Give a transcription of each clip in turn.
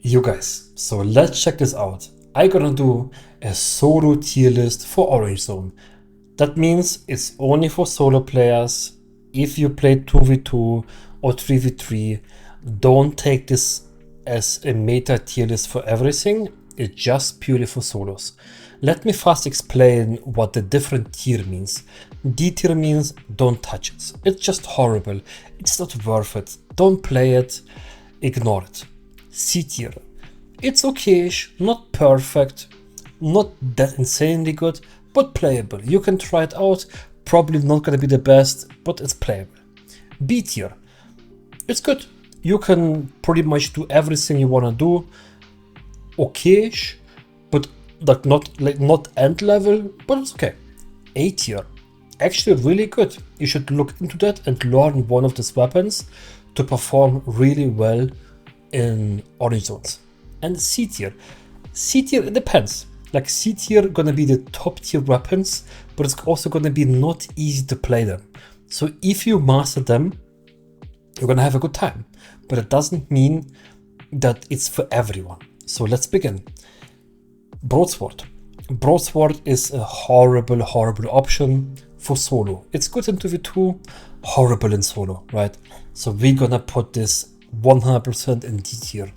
You guys, so let's check this out. I'm gonna do a solo tier list for Orange Zone. That means it's only for solo players. If you play 2v2 or 3v3, don't take this as a meta tier list for everything. It's just purely for solos. Let me first explain what the different tier means. D tier means don't touch it. It's just horrible. It's not worth it. Don't play it. Ignore it. C tier. It's okayish, not perfect, not that insanely good, but playable. You can try it out. Probably not gonna be the best, but it's playable. B tier. It's good. You can pretty much do everything you wanna do. Okayish, but not end level, but it's okay. A tier. Actually really good. You should look into that and learn one of these weapons to perform really well in Orange Zones. And C tier. C tier, it depends. Like C tier gonna be the top tier weapons, but it's also gonna be not easy to play them. So if you master them, you're gonna have a good time. But it doesn't mean that it's for everyone. So let's begin. Broadsword. Broadsword is a horrible option for solo. It's good in 2v2, horrible in solo, right? So we're gonna put this 100% in D tier.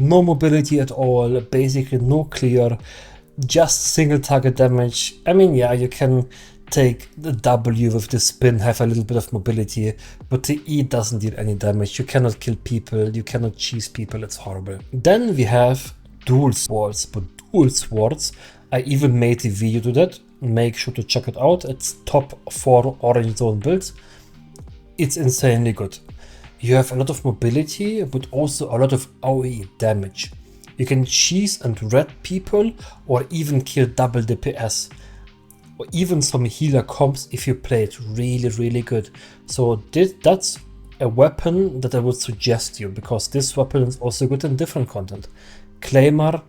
No mobility at all, basically no clear, just single target damage. I mean, yeah, you can take the W with the spin, have a little bit of mobility, but the E doesn't deal any damage. You cannot kill people, you cannot cheese people, it's horrible. Then we have dual swords, but dual swords, I even made a video to that. Make sure to check it out. It's top 4 Orange Zone builds. It's insanely good. You have a lot of mobility, but also a lot of AoE damage. You can cheese and red people, or even kill double DPS, or even some healer comps if you play it really good. So that's a weapon that I would suggest you, because this weapon is also good in different content. Claymore,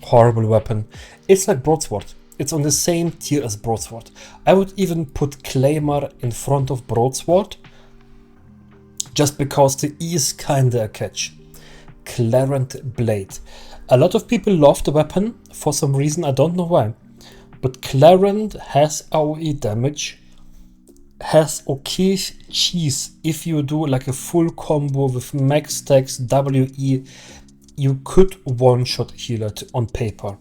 horrible weapon. It's like Broadsword. It's on the same tier as Broadsword. I would even put Claymore in front of Broadsword, just because the E is kinda a catch. Clarent Blade. A lot of people love the weapon for some reason, I don't know why. But Clarent has AoE damage, has okay cheese. If you do like a full combo with max stacks, WE, you could one-shot healer on paper.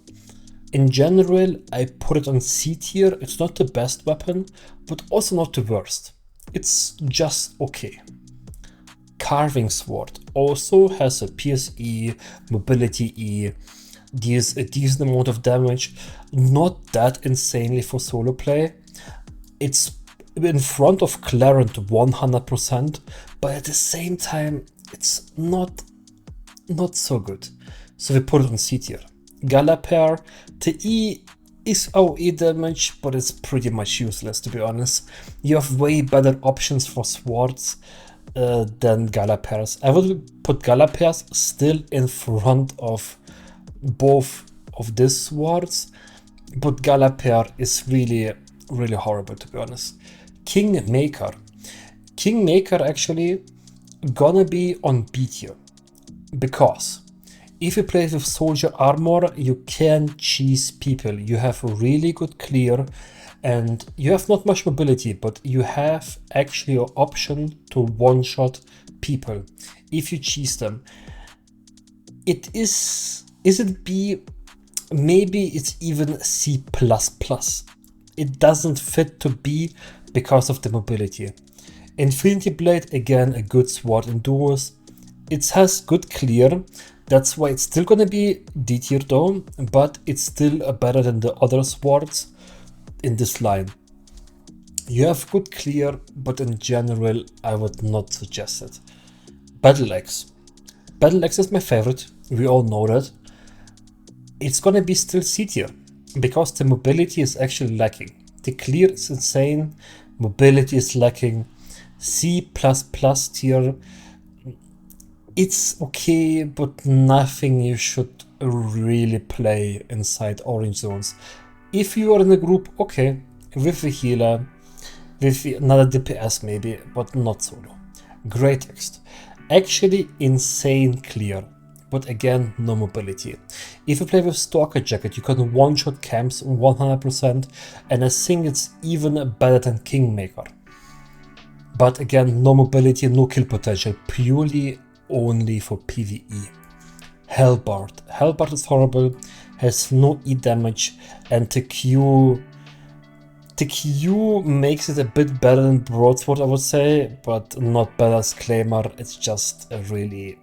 In general, I put it on C tier. It's not the best weapon, but also not the worst. It's just okay. Carving Sword also has a Pierce E, Mobility E, deals a decent amount of damage, not that insanely for solo play. It's in front of Clarent 100%, but at the same time, it's not so good. So we put it on C tier. Galatine Pair, the E is AoE damage, but it's pretty much useless, to be honest. You have way better options for swords than Galatine Pairs. I would put Galatine Pairs still in front of both of these swords, but Galatine Pair is really horrible, to be honest. Kingmaker. Kingmaker actually gonna be on B tier, because if you play with soldier armor, you can cheese people. You have a really good clear, and you have not much mobility, but you have actually an option to one-shot people if you cheese them. It is it B? Maybe it's even C++. It doesn't fit to B because of the mobility. Infinity Blade, again, a good sword in duos. It has good clear. That's why it's still gonna be D tier though, but it's still better than the other swords in this line. You have good clear, but in general, I would not suggest it. Battle Axe. Battle Axe is my favorite. We all know that. It's gonna be still C tier, because the mobility is actually lacking. The clear is insane, mobility is lacking. C++ tier. It's okay, but nothing you should really play inside Orange Zones. If you are in a group, okay, with a healer, with another DPS maybe, but not solo. Great text. Actually insane clear, but again, no mobility. If you play with Stalker Jacket, you can one-shot camps 100%, and I think it's even better than Kingmaker. But again, no mobility, no kill potential, purely only for PvE. Halberd. Halberd is horrible, has no E damage, and the Q makes it a bit better than Broadsword, I would say, but not better as Claymore. It's just a really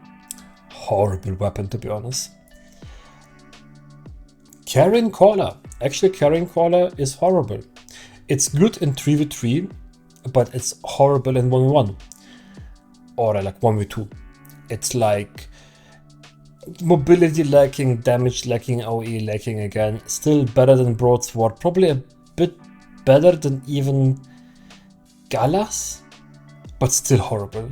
horrible weapon, to be honest. Carrioncaller. Actually, Carrioncaller is horrible. It's good in 3v3, but it's horrible in 1v1. Or like 1v2. It's like mobility lacking, damage lacking, AoE lacking again. Still better than Broadsword. Probably a bit better than even Galas, but still horrible.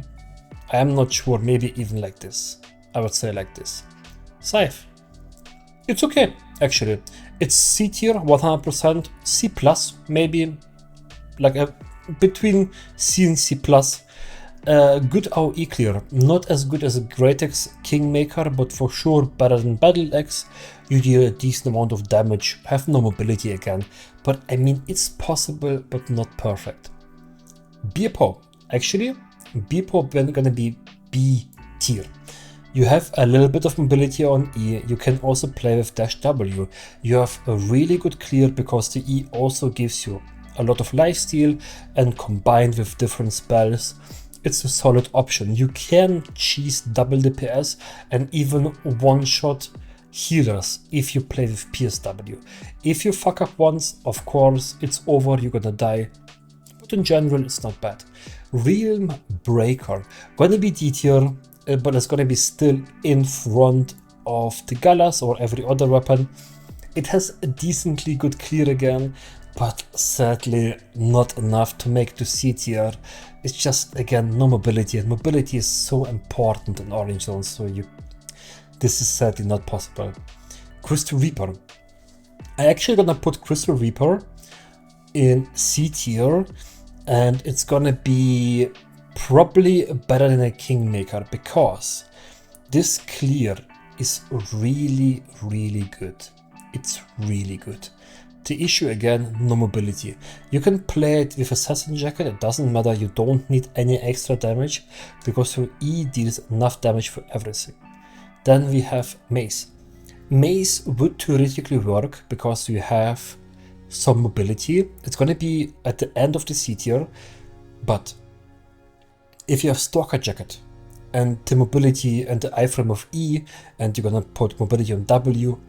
I am not sure, maybe even like this. I would say like this. Scythe. It's okay, actually. It's C tier, 100%, C+, maybe, like a between C and C+. Good AoE clear, not as good as a Great Axe Kingmaker, but for sure better than Battle Axe. You deal a decent amount of damage, have no mobility again, but I mean it's possible but not perfect. Beerpaw, actually, Beerpaw gonna be B tier. You have a little bit of mobility on E, you can also play with dash W. You have a really good clear because the E also gives you a lot of lifesteal, and combined with different spells, it's a solid option. You can cheese double DPS and even one-shot healers if you play with PSW. If you fuck up once, of course, it's over, you're gonna die. But in general, it's not bad. Realm Breaker. Gonna be D tier, but it's gonna be still in front of the Galas or every other weapon. It has a decently good clear again, but sadly not enough to make it to C tier. It's just, again, no mobility, and mobility is so important in Orange Zone, so this is sadly not possible. Crystal Reaper. I actually gonna put Crystal Reaper in C tier, and it's gonna be probably better than a Kingmaker, because this clear is really, really good. It's really good. The issue again, no mobility. You can play it with Assassin Jacket, it doesn't matter, you don't need any extra damage, because your E deals enough damage for everything. Then we have Mace. Mace would theoretically work because you have some mobility. It's gonna be at the end of the C tier, but if you have Stalker Jacket and the mobility and the iframe of E, and you're gonna put mobility on W,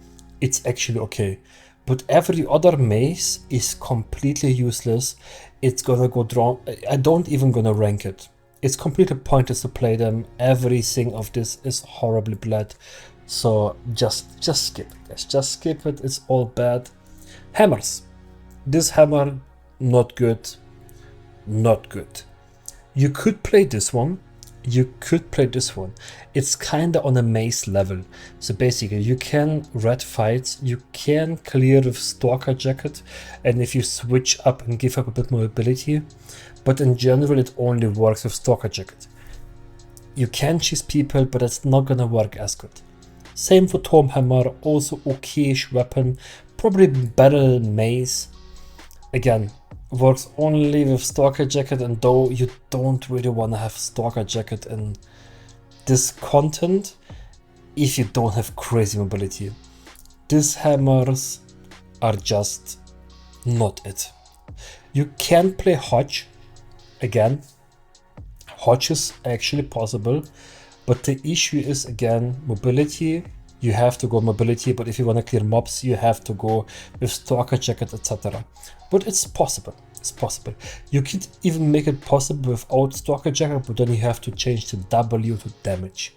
it's actually okay. But every other mace is completely useless. It's gonna go down. I don't even gonna rank it. It's completely pointless to play them. Everything of this is horribly bad. So just skip it, guys. Just skip it. It's all bad. Hammers. This hammer, not good. Not good. You could play this one. You could play this one. It's kinda on a mace level. So basically you can red fights, you can clear with Stalker Jacket, and if you switch up and give up a bit more mobility, but in general it only works with Stalker Jacket. You can cheese people, but it's not gonna work as good. Same for Tome Hammer, also okayish weapon, probably better than mace. Again, works only with Stalker Jacket, and though you don't really want to have Stalker Jacket in this content if you don't have crazy mobility. These hammers are just not it. You can play Hodge. Again, Hodge is actually possible, but the issue is again mobility. You have to go mobility, but if you want to clear mobs, you have to go with Stalker Jacket, etc. But it's possible. It's possible. You could even make it possible without Stalker Jacket, but then you have to change the W to damage.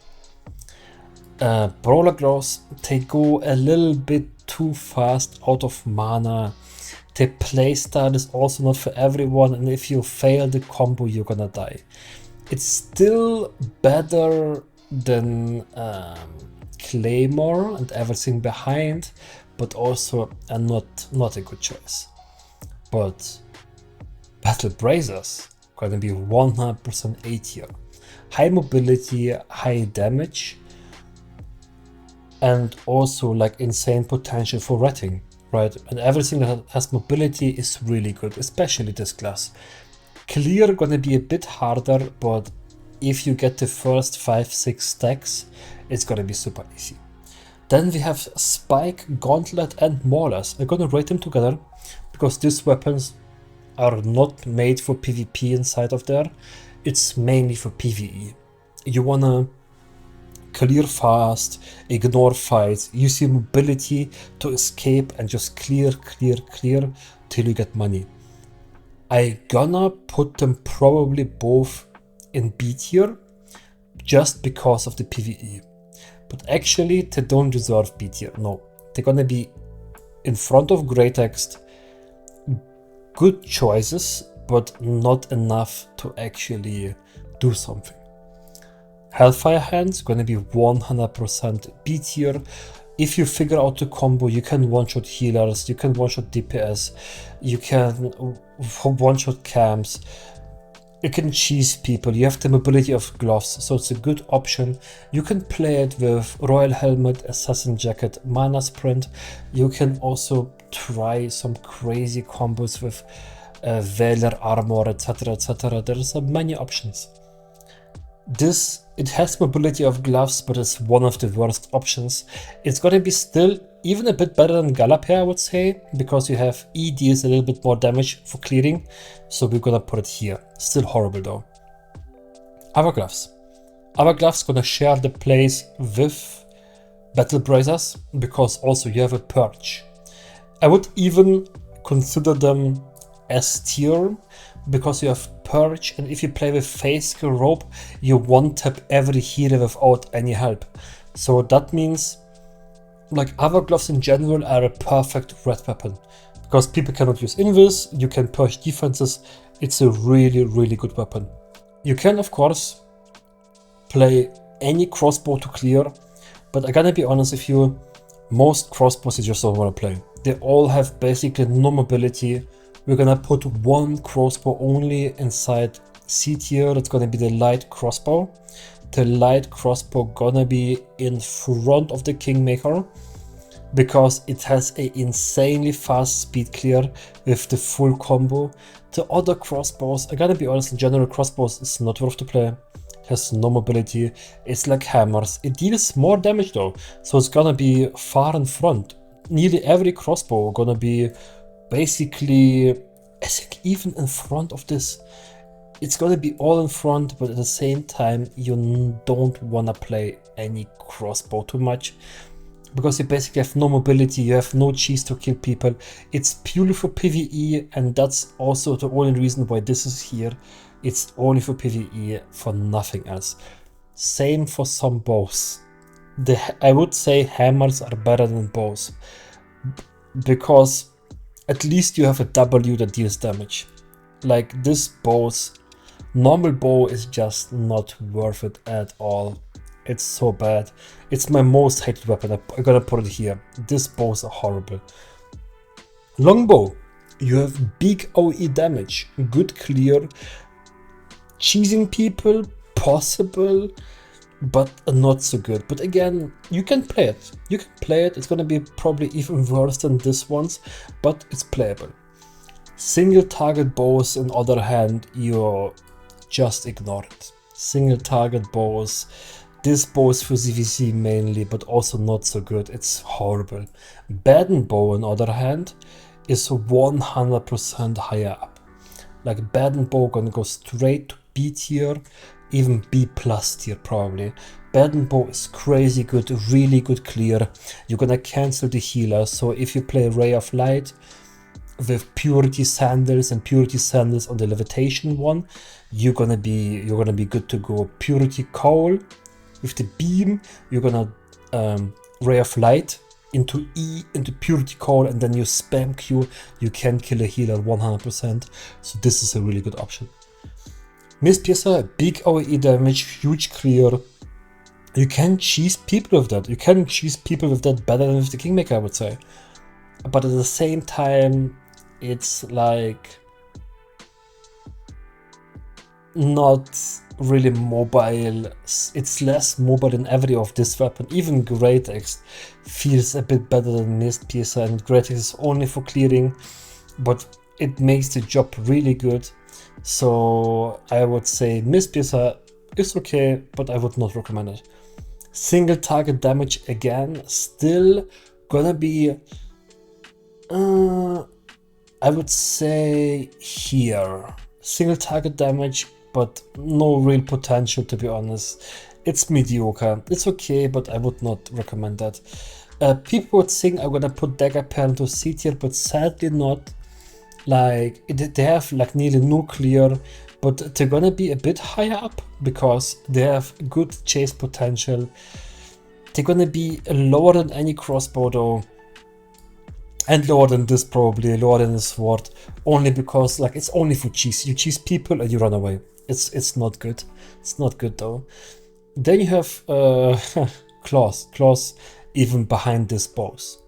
Brawler Gloves, they go a little bit too fast out of mana. The playstyle is also not for everyone, and if you fail the combo, you're gonna die. It's still better than Claymore and everything behind, but also not a good choice. But Battle Brazers gonna be 100% A tier. High mobility, high damage. and also like insane potential for retting, right? And everything that has mobility is really good, especially this class. Clear gonna be a bit harder, but if you get the first 5-6 stacks, it's gonna be super easy. Then we have Spike, Gauntlet, and Maulers. I'm gonna rate them together because these weapons are not made for PvP inside of there. It's mainly for PvE. You wanna clear fast, ignore fights, use your mobility to escape and just clear till you get money. I gonna put them probably both in B tier just because of the PvE. But actually they don't deserve B tier, no. They're gonna be in front of Grey Text, good choices, but not enough to actually do something. Hellfire Hands gonna be 100% B tier. If you figure out the combo, you can one-shot healers, you can one-shot DPS, you can one-shot camps, you can cheese people, you have the mobility of gloves, so it's a good option. You can play it with Royal Helmet, Assassin Jacket, Mana Sprint. You can also try some crazy combos with Veiler Armor, etc, etc. There's many options. It has mobility of gloves, but it's one of the worst options. It's gonna be still even a bit better than Galatine Pair, I would say, because you have E deals a little bit more damage for clearing, so we're gonna put it here. Still horrible though. Ava Gloves. Ava Gloves gonna share the place with Battle Bracers, because also you have a Purge. I would even consider them S tier, because you have Purge, and if you play with Face Skill Rope, you one-tap every healer without any help. So that means, like, Ava Gloves in general are a perfect red weapon, because people cannot use Invis, you can purge defenses, it's a really good weapon. You can, of course, play any crossbow to clear, but I gotta be honest with you, most crossbows you just don't want to play. They all have basically no mobility. We're gonna put one crossbow only inside C tier. It's gonna be the light crossbow. The light crossbow gonna be in front of the Kingmaker because it has a insanely fast speed clear with the full combo. The other crossbows, I gotta be honest, in general crossbows is not worth to play. It has no mobility. It's like hammers. It deals more damage though, so it's gonna be far in front. Nearly every crossbow gonna be basically, I think even in front of this, it's gonna be all in front, but at the same time, you don't wanna play any crossbow too much, because you basically have no mobility, you have no cheese to kill people. It's purely for PvE, and that's also the only reason why this is here. It's only for PvE, for nothing else. Same for some bows. I would say hammers are better than bows, because at least you have a W that deals damage. Like this bow's normal bow is just not worth it at all. It's so bad. It's my most hated weapon. I'm gonna put it here. This bows are horrible. Longbow. You have big OE damage, good clear, cheesing people, possible, but not so good. But again, you can play it. You can play it. It's gonna be probably even worse than this one's, but it's playable. Single target bows, on the other hand, you just ignore it. Single target bows. This bow is for ZVZ mainly, but also not so good. It's horrible. Badon bow, on the other hand, is 100% higher up. Like Badon bow gonna go straight to B tier, even B plus tier probably. Badon bow is crazy good, really good clear. You're gonna cancel the healer, so if you play Ray of Light with Purity Sandals and Purity Sandals on the levitation one, you're gonna be good to go. Purity Cowl with the beam, you're gonna Ray of Light into E, into Purity Cowl, and then you spam Q, you can kill a healer 100%, so this is a really good option. Mistpiercer, big OE damage, huge clear. You can cheese people with that. You can cheese people with that better than with the Kingmaker, I would say. But at the same time, it's like, not really mobile. It's less mobile than every of this weapon. Even Great Axe feels a bit better than Mistpiercer, and Great Axe is only for clearing, but it makes the job really good. So I would say Mistpiercer is okay, but I would not recommend it. Single target damage again, still gonna be I would say here. Single target damage, but no real potential, to be honest. It's mediocre. It's okay, but I would not recommend that. People would think I'm gonna put Dagger Pair into C tier, but sadly not. Like, they have like nearly no clear, but they're gonna be a bit higher up because they have good chase potential. They're gonna be lower than any crossbow though. And lower than this, probably lower than the sword, only because like it's only for cheese. You cheese people and you run away. It's not good. It's not good though. Then you have claws even behind this bows.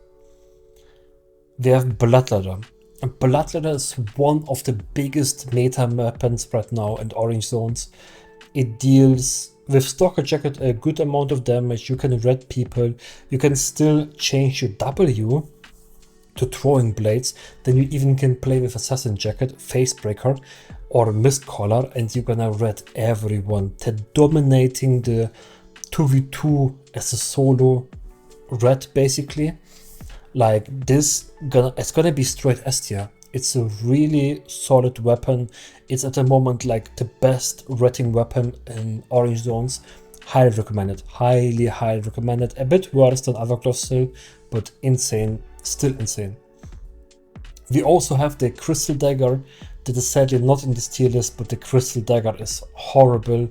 We have Bloodletter. Bloodletter is one of the biggest meta weapons right now in orange zones. It deals with Stalker Jacket a good amount of damage. You can red people. You can still change your W to throwing blades. Then you even can play with Assassin Jacket, Facebreaker, or Mistcaller, and you're gonna red everyone. They're dominating the 2v2 as a solo red, basically. Like this, it's gonna be straight S tier. It's a really solid weapon. It's at the moment like the best redding weapon in orange zones. Highly recommended. Highly recommended. A bit worse than Ava Gloves still, but insane. Still insane. We also have the Crystal Dagger that is sadly not in this tier list, but the Crystal Dagger is horrible.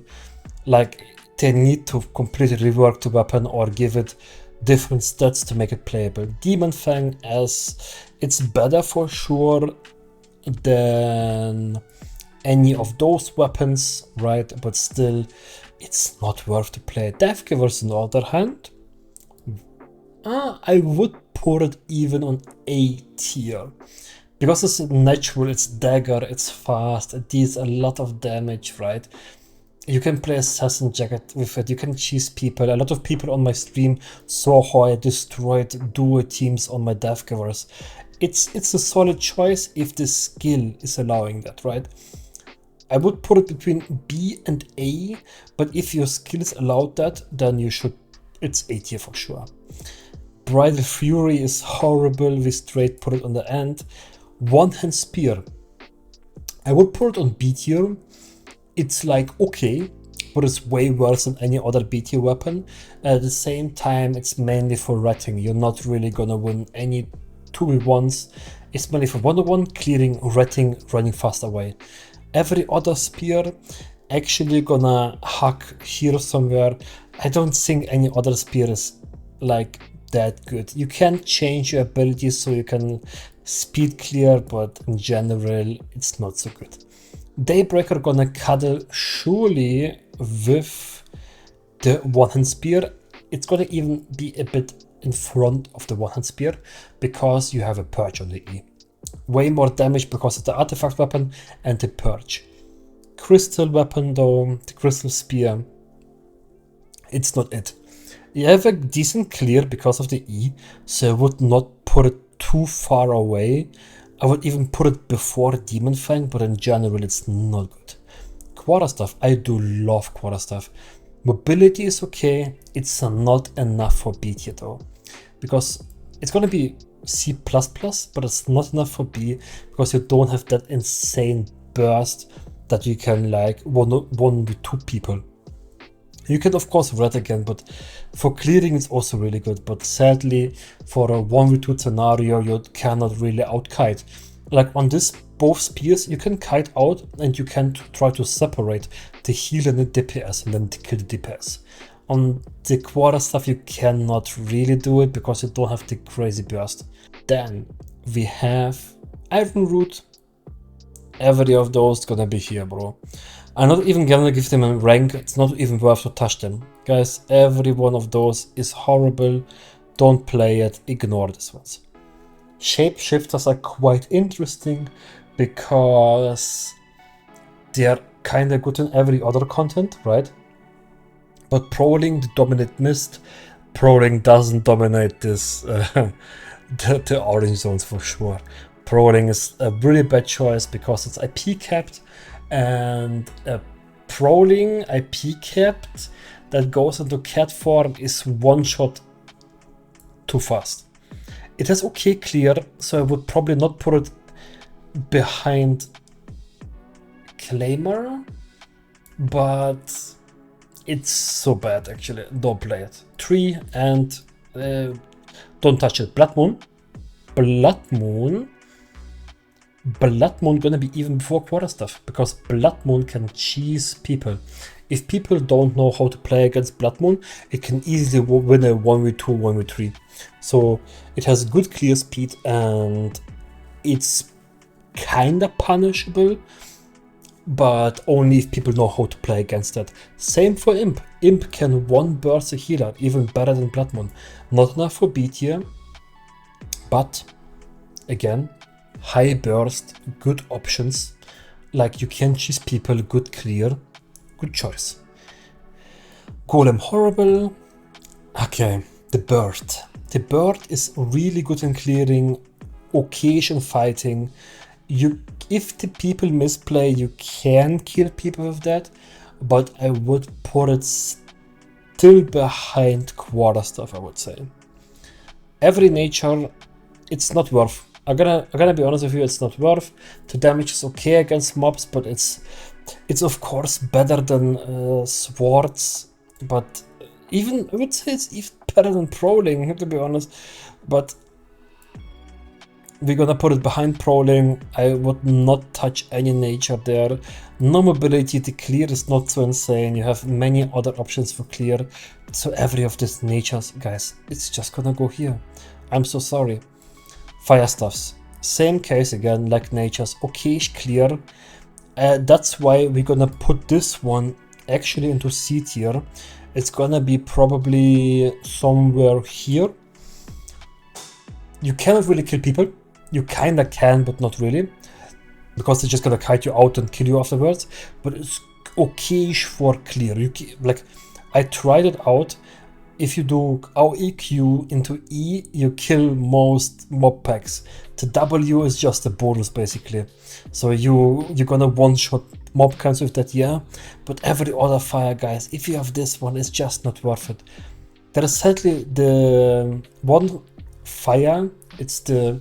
Like, they need to completely rework the weapon or give it different stats to make it playable. Demon Fang, as it's better for sure than any of those weapons, right? But still, it's not worth to play. Deathgivers, on the other hand, I would put it even on A tier. Because it's natural, it's dagger, it's fast, it deals a lot of damage, right? You can play Assassin Jacket with it, you can cheese people. A lot of people on my stream saw how I destroyed duo teams on my Deathgivers. It's a solid choice if the skill is allowing that, right? I would put it between B and A, but if your skills allowed that, then you should, it's A tier for sure. Bridled Fury is horrible, we straight put it on the end. One-hand spear, I would put it on B tier. It's like okay, but it's way worse than any other B tier weapon. At the same time, it's mainly for ratting. You're not really gonna win any 2v1s. It's mainly for 1v1, clearing, ratting, running fast away. Every other spear actually gonna hack here somewhere. I don't think any other spear is like that good. You can change your abilities so you can speed clear, but in general it's not so good. Daybreaker gonna cuddle surely with the one-hand spear. It's gonna even be a bit in front of the one-hand spear because you have a purge on the E. Way more damage because of the artifact weapon and the purge. Crystal weapon though, the crystal spear, it's not it. You have a decent clear because of the E, so I would not put it too far away. I would even put it before Demon Fang, but in general it's not good. Quarterstaff, I do love Quarterstaff. Mobility is okay, it's not enough for B tier though. Because it's gonna be C++, but it's not enough for B, because you don't have that insane burst that you can like one with two people. You can of course red again, but for clearing it's also really good. But sadly, for a 1v2 scenario, you cannot really out-kite. Like on this, both spears, you can kite out and you can try to separate the heal and the DPS and then kill the DPS. On the Quarterstaff, you cannot really do it because you don't have the crazy burst. Then we have Iron Root. Every of those gonna be here, bro. I'm not even gonna give them a rank, it's not even worth to touch them. Guys, every one of those is horrible. Don't play it, ignore these ones. Shapeshifters are quite interesting because they're kinda good in every other content, right? But Brawling, the dominate mist, Brawling doesn't dominate this the orange zones for sure. Brawling is a really bad choice because it's IP capped, and Brawling IP capped that goes into cat form is one shot too fast. It has okay clear, so I would probably not put it behind Claymore, but it's so bad actually. Don't play it. 3 and don't touch it. Blood Moon gonna be even before Quarterstaff, because Blood Moon can cheese people. If people don't know how to play against Blood Moon, it can easily win a 1v2, 1v3. So it has good clear speed and it's kinda punishable, but only if people know how to play against that. Same for Imp. Imp can one burst a healer, even better than Blood Moon. Not enough for B tier, but again, high burst, good options. Like you can cheese people, good clear, good choice. Golem horrible. Okay, the bird. The bird is really good in clearing, occasion fighting. If the people misplay, you can kill people with that, but I would put it still behind Quarterstaff, I would say. Every nature, it's not worth. I'm gonna be honest with you, it's not worth. The damage is okay against mobs, but it's of course better than swords, but even I would say it's even better than Brawling, to be honest. But we're gonna put it behind Brawling. I would not touch any nature there. No mobility, the clear is not so insane. You have many other options for clear. So every of these natures, guys, it's just gonna go here. I'm so sorry. Fire stuffs, same case again, like natures, okayish clear. That's why we're gonna put this one actually into C tier. It's gonna be probably somewhere here. You cannot really kill people. You kinda can, but not really, because they're just gonna kite you out and kill you afterwards. But it's okayish for clear. Like, I tried it out. If you do AoE into E, you kill most mob packs. The W is just a bonus basically. So you're gonna one-shot mob counts with that, yeah. But every other fire, guys, if you have this one, it's just not worth it. There is sadly the one fire. It's the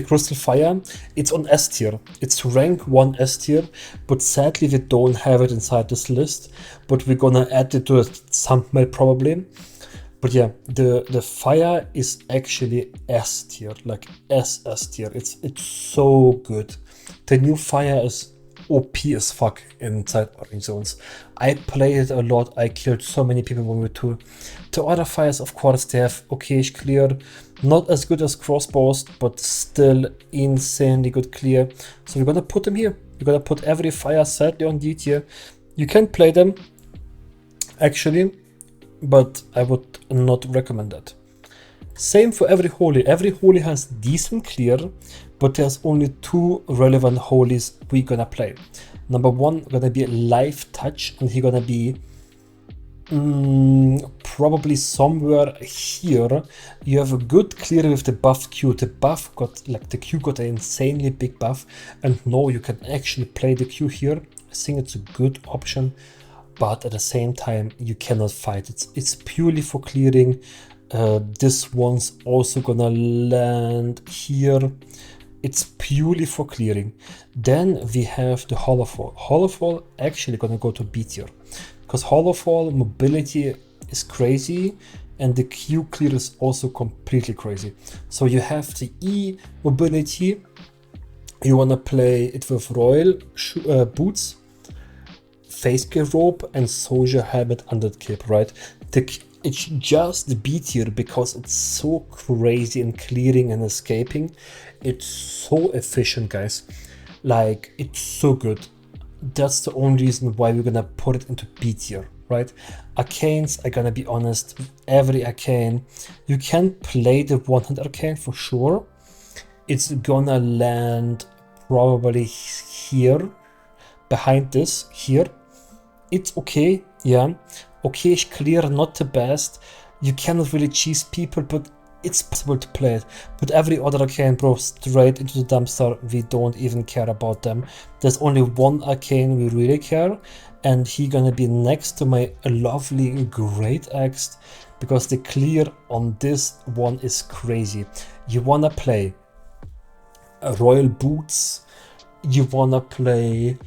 Crystal Fire. It's on S tier. It's rank 1 S tier, but sadly we don't have it inside this list. But we're gonna add it to a thumbnail probably. But yeah, the fire is actually S tier, like S tier. It's so good. The new fire is OP as fuck inside orange zones. I played it a lot. I killed so many people when we were 2. The other fires, of course, they have okayish clear. Not as good as crossbows, but still insanely good clear. So we're gonna put them here. We're gonna put every fire sadly on D tier. You can play them, actually, but I would not recommend that. Same for every holy. Every holy has decent clear, but there's only 2 relevant holies we're gonna play. Number 1 gonna be Life Touch, and he's gonna be probably somewhere here. You have a good clear with the buff Q. The buff got, like, the Q got an insanely big buff, and no, you can actually play the Q here. I think it's a good option, but at the same time you cannot fight. It's purely for clearing. This one's also gonna land here. It's purely for clearing. Then we have the Hollowfall. Hollowfall actually gonna go to B tier, because Hollowfall mobility is crazy and the Q clear is also completely crazy. So you have the E mobility. You wanna play it with Royal boots, face gear robe, and soldier helmet under the cape, right? It's just the B tier because it's so crazy in clearing and escaping. It's so efficient, guys. Like, it's so good. That's the only reason why we're gonna put it into B tier, right? Arcanes, I'm gonna be honest, every arcane, you can play the one-hand arcane for sure. It's gonna land probably here, behind this, here. It's okay, yeah. Okay-ish clear, not the best. You cannot really cheese people, but it's possible to play it. But every other arcane, bro, straight into the dumpster. We don't even care about them. There's only one arcane we really care, and he gonna be next to my lovely Great Axe, because the clear on this one is crazy. You wanna play Royal Boots, you wanna play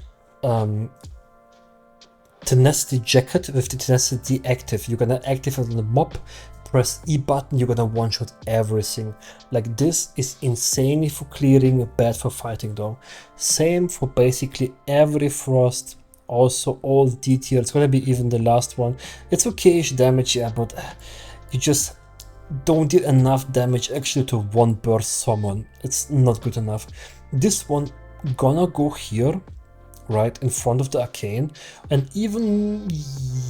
Tenacity Jacket with the Tenacity active. You're gonna activate on the mob, press E button, you're gonna one-shot everything. Like, this is insanely for clearing, bad for fighting though. Same for basically every frost, also all D tier. It's gonna be even the last one. It's okay-ish damage, yeah, but you just don't deal enough damage actually to one burst someone. It's not good enough. This one gonna go here, right in front of the arcane, and even,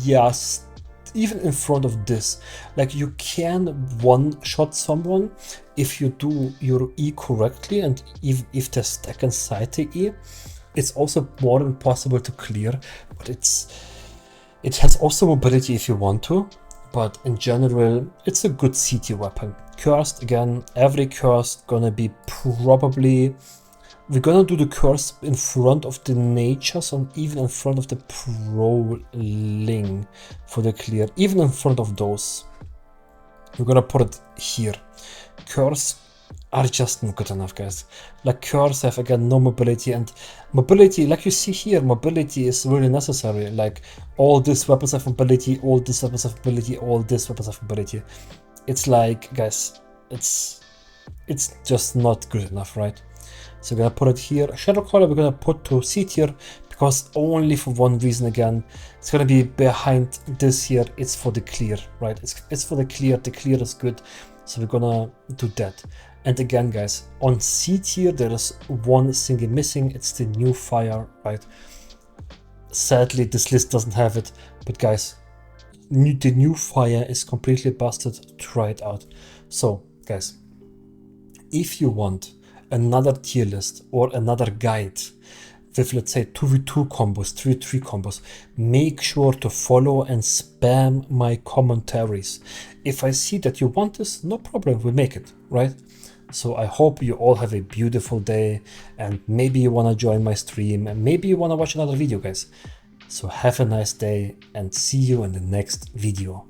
yes, even in front of this. Like, you can one-shot someone if you do your E correctly, and if they stack inside the E. It's also more than possible to clear, but it has also mobility if you want to, but in general it's a good CT weapon. Cursed, again, every cursed gonna be probably, we're gonna do the curse in front of the natures and even in front of the brawling for the clear, even in front of those. We're gonna put it here. Curse are just not good enough, guys. Like, curse have again no mobility, and mobility, like you see here, mobility is really necessary. Like, all these weapons have mobility, all these weapons have mobility, all these weapons have mobility. It's like, guys, it's just not good enough, right? So we're gonna put it here. Shadowcaller we're gonna put to C tier, because only for one reason again. It's gonna be behind this here. It's for the clear, right? It's for the clear. The clear is good, so we're gonna do that. And again, guys, on C tier there is one thing missing. It's the new fire, right? Sadly, this list doesn't have it, but guys, the new fire is completely busted. Try it out. So, guys, if you want another tier list or another guide with, let's say, 2v2 combos, 3v3 combos, make sure to follow and spam my commentaries. If I see that you want this, no problem, we make it, right? So I hope you all have a beautiful day, and maybe you want to join my stream, and maybe you want to watch another video, guys. So have a nice day, and see you in the next video.